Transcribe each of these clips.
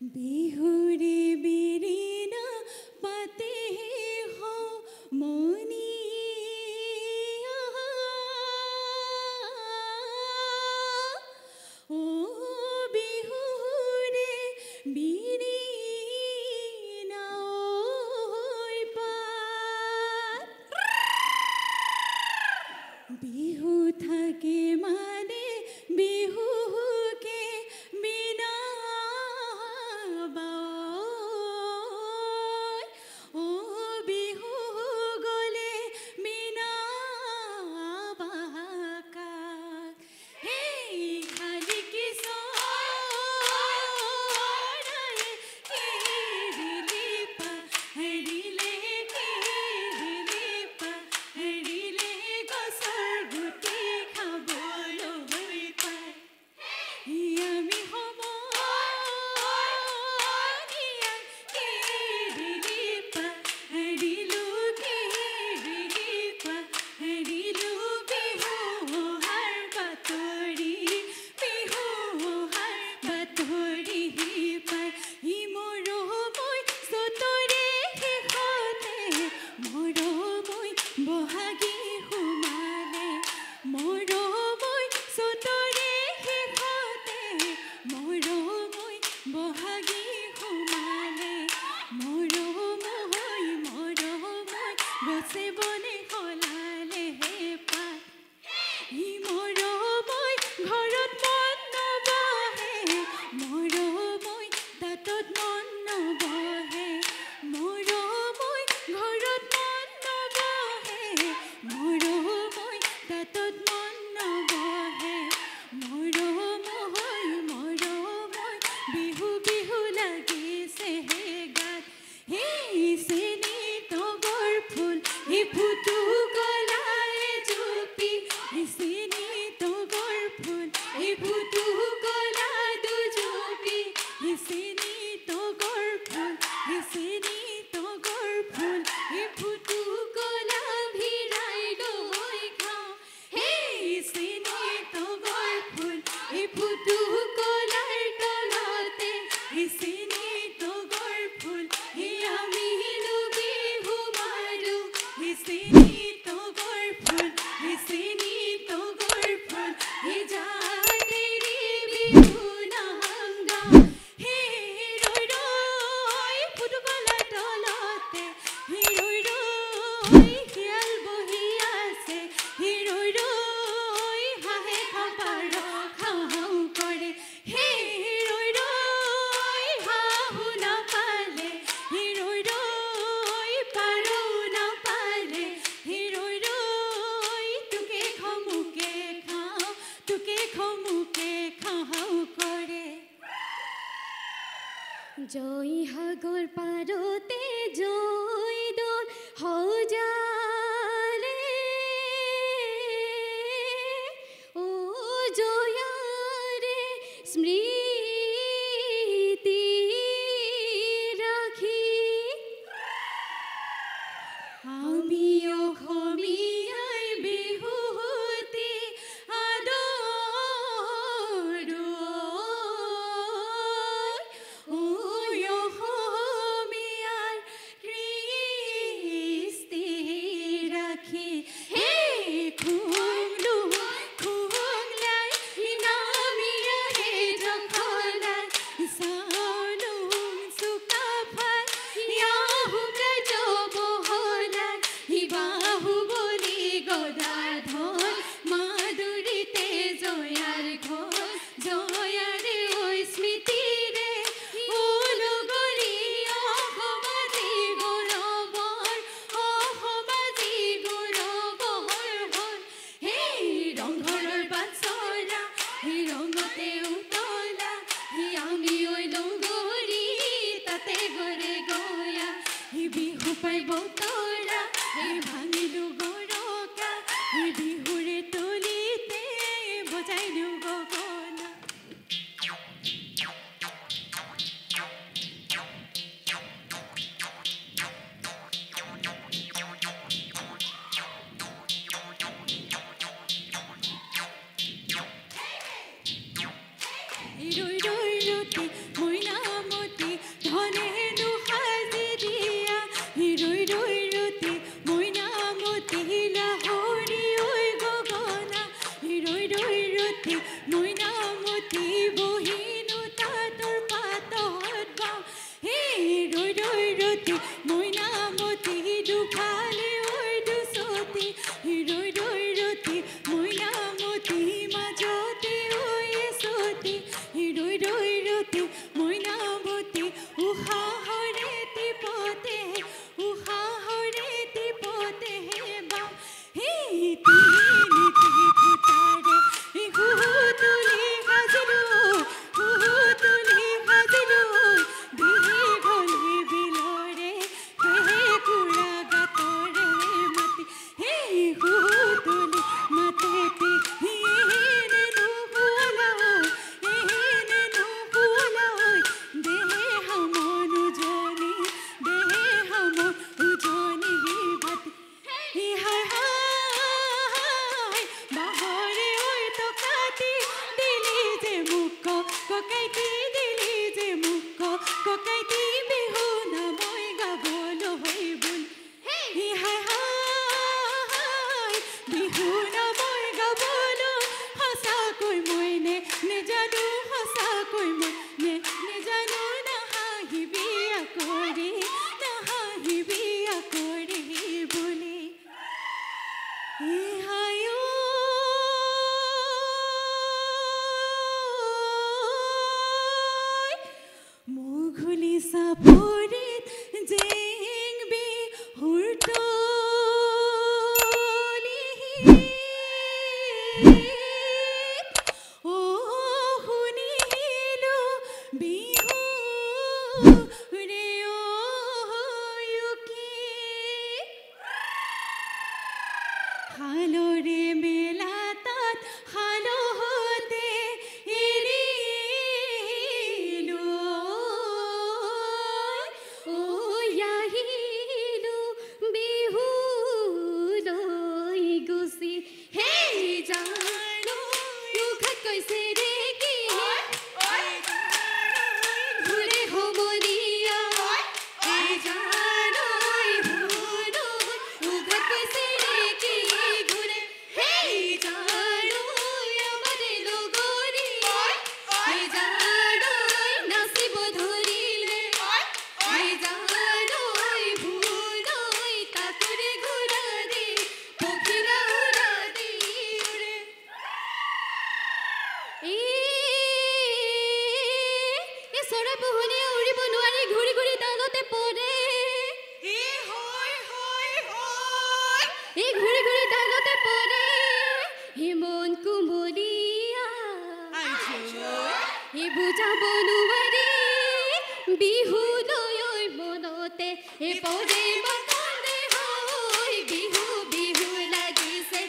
बिहुरे बिरिना पाते हो मनी ओ बिहुरे बिरिना ओय पात बिहु थाके माने बिहुके बिना बाय ओ बिहु गले बिना बाका हे खाली किशोर के दिलीपा हरिले के दिलीपा हरिले गसर गुटी खाबलो हरि पाय यामी हमनिया के दिलीपा हरिलु के दिलीपा हरिलु बिहु हर बातोरी बिहु हर बातोरी पाय हि मोरो মই সতরে শেষতে মোৰো মই বহাগী সোমালে মোৰো মই সতৰে শেষতে মোৰো মই বহাগী সোমালে মোৰো মই গছে বনে সলালে হে পাত ই মোৰো মই ঘৰত মন নবহে মোৰো মই দাঁতত মন নবহে মোৰো মই ঘৰত মন নবহে মোৰো মই দাঁতত মন নবহে মোৰো মই বিহু বিহু লাগিছে হে গাত হে চেনি তগৰ ফুল হে ফুটু গলায় জুপি হে চেনি তগৰ ফুল হে ফুটু গলা দুজুপি হে চেনি তগৰ ফুল হে চেনি তগৰ ফুল হে ফুটু গলা ভিৰাই লৈ খাওঁ হে চেনি তগৰ ফুল হে ফুটু গলাৰ তলতে হে চেনি তগৰ ফুল হে আমি বিহু মাৰো হে চেনি তগৰ ফুল হে চেনি তগৰ ফুল হে জানেৰি বিহু নাংগা হে ৰৈ ৰৈ ফুটু গলাৰ তলতে হে ৰৈ ৰৈ শিয়াল বহি আছে হে ৰৈ ৰৈ হাঁহে খাপাৰ খাওঁ কৰে হে ৰৈ ৰৈ হাঁহো নাপালে হে ৰৈ ৰৈ পাৰো নাপালে হে ৰৈ ৰৈ তোকে খমুকে খাওঁ কৰে জয় সাগৰ পাৰতে জয় দল সজালে ও জয়াৰে স্মৃতি ৰাখি আমি অসমীয়াই বিহুতি আদৰো ঐ অসমীয়াৰ কৃষ্টি ৰাখি হে খুংলাই নামিয়া হে জখলাই চাউলুং চুকাফাই ইয়াহুকা জবহলাই বাহুবলি গদাধৰ মাধুৰীতে জয়াৰ ঘৰ জয়াৰে ঐ স্মৃতিৰে ওলগৰি অসমাজি গৌৰৱৰ হ'ল হে ৰংঘৰৰ বাটচৰা হে ৰঙতে উতলা হে আমি ঐ লংগৰি তাতে গৰে গয়া হে বিহু পাই বতৰা হে ভাঙিলো গৰকা হে বিহুৰে তলিতে বজাইলো গগনা রই রই রতি ময়না মতি ককাইটি দিলি যে মুখ ককাইটি বিহু নামই গাবলৈ বুল হি হাই হাই বিহু নামই গাবলৈ সঁচাকৈ মই নেজানো সঁচাকৈ মই নেজানো নাহাঁহিবি আকৰি বুলি হায়ো মুঘলি চাপৰিত জেংবি হুৰতলি শুনিলো বিহু ৰে হালৰে মেলা তাত হালহতে এৰিলো আহিলো বিহু লৈ গুচি হেই জানো মুখত কৈছে ৰে কি ঘূৰে সমনীয়া হেই জানো মুখত কৈছে হিমন কুমলীয়া বুজাব নোৱাৰি বিহুলৈ মনতে পৰে মকন্দে হৈ বিহু বিহু লাগিছে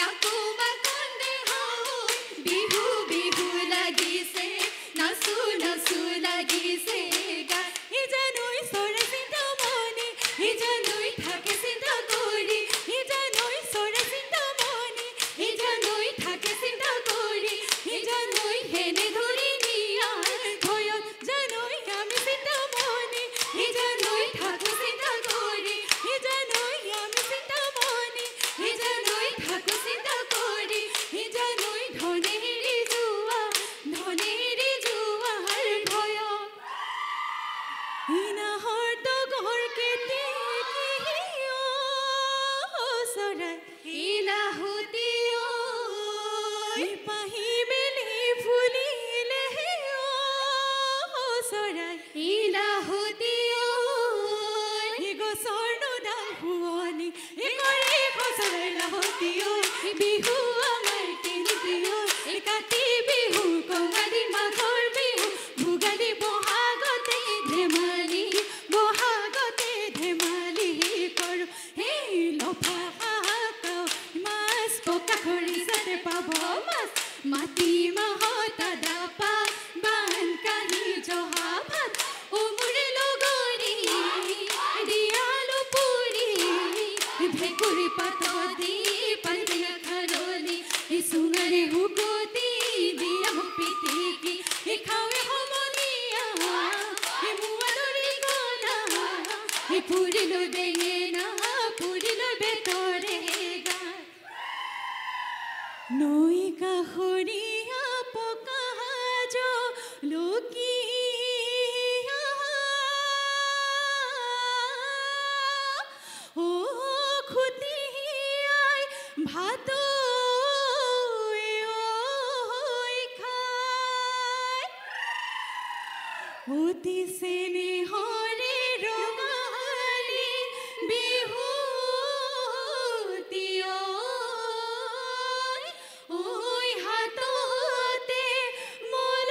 আকৌ মকন্দে হৈ বিহু বিহু লাগিছে নাচো নাচো লাগিছে জানুই চৰে চিন্তা মনে জানুই থাকে চিন্তা কৰি জানুই চৰে চিন্তা মনে জানুই থাকে চিন্তা কৰি জানুই হেনে ধৰি নিয়াৰ ভয়ত জানুই আমি চিন্তা মনে জানুই থাকো চিন্তা কৰি জানুই আমি চিন্তা মনে জানুই থাকো চিন্তা কৰি জানুই ধনেৰি যোৱাৰ ভয়ত ইনাহৰ তগৰ কেতে চৰাই ইলাহুতি পাহি মেলি ফুলিলে চৰাই ইলাহুতি গছৰ নদাল শুৱনি কৰে গছৰ লাহতি বিহু আমাৰ তিনিটি কাতি বিহু কঙালী মাঘৰ বিহু ভোগালী বহাগতে ধেমালি কৰো সেই লফা মাছ পকা খৰিচাতে পাব মাছ মাটি মাহত দাপা বান কাহি জহা ভাত মোৰ লগৰী দিয়ালো পুৰি ভেকুৰি পাত দি পানীয়া খাৰলি চুঙাৰে হুকতি দিয়া পিটিকি খাৱে সমনীয়া মুৱাদৰি গলা পুৰিলো বেঙেনা পুৰিলো বেতৰে নৈ কাষৰীয়া পকা জলকি খুটিয়াই ভাত খাই অতি চেনেহৰে ৰঙালী বিহু হাততে মলগি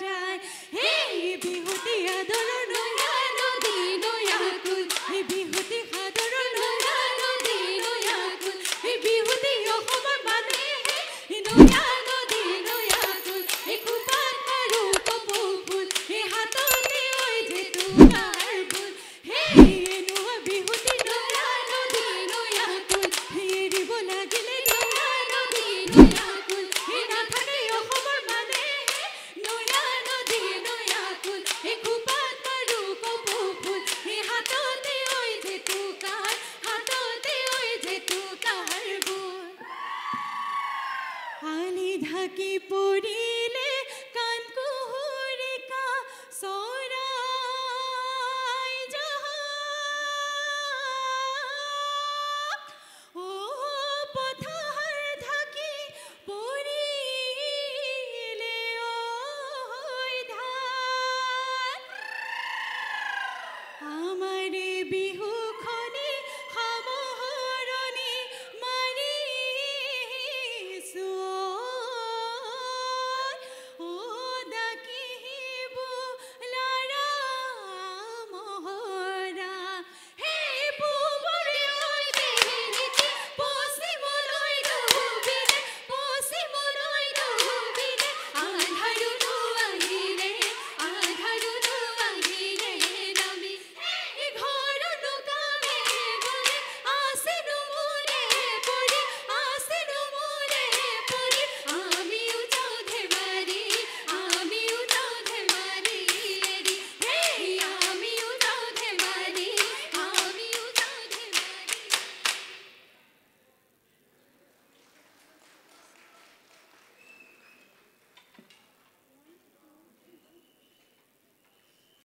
যায় সেই বিহুতি আদৰৰ নয়া নদী নয়াকুল সেই বিহুতি সাদৰৰ নয়া নদী নয়াকুল সেই বিহুতি অসমৰ মানে নয়া নদী নয়াকুল খোপাত আৰু কপৌ ফুল সেই হাত আলি ঢাকি পৰি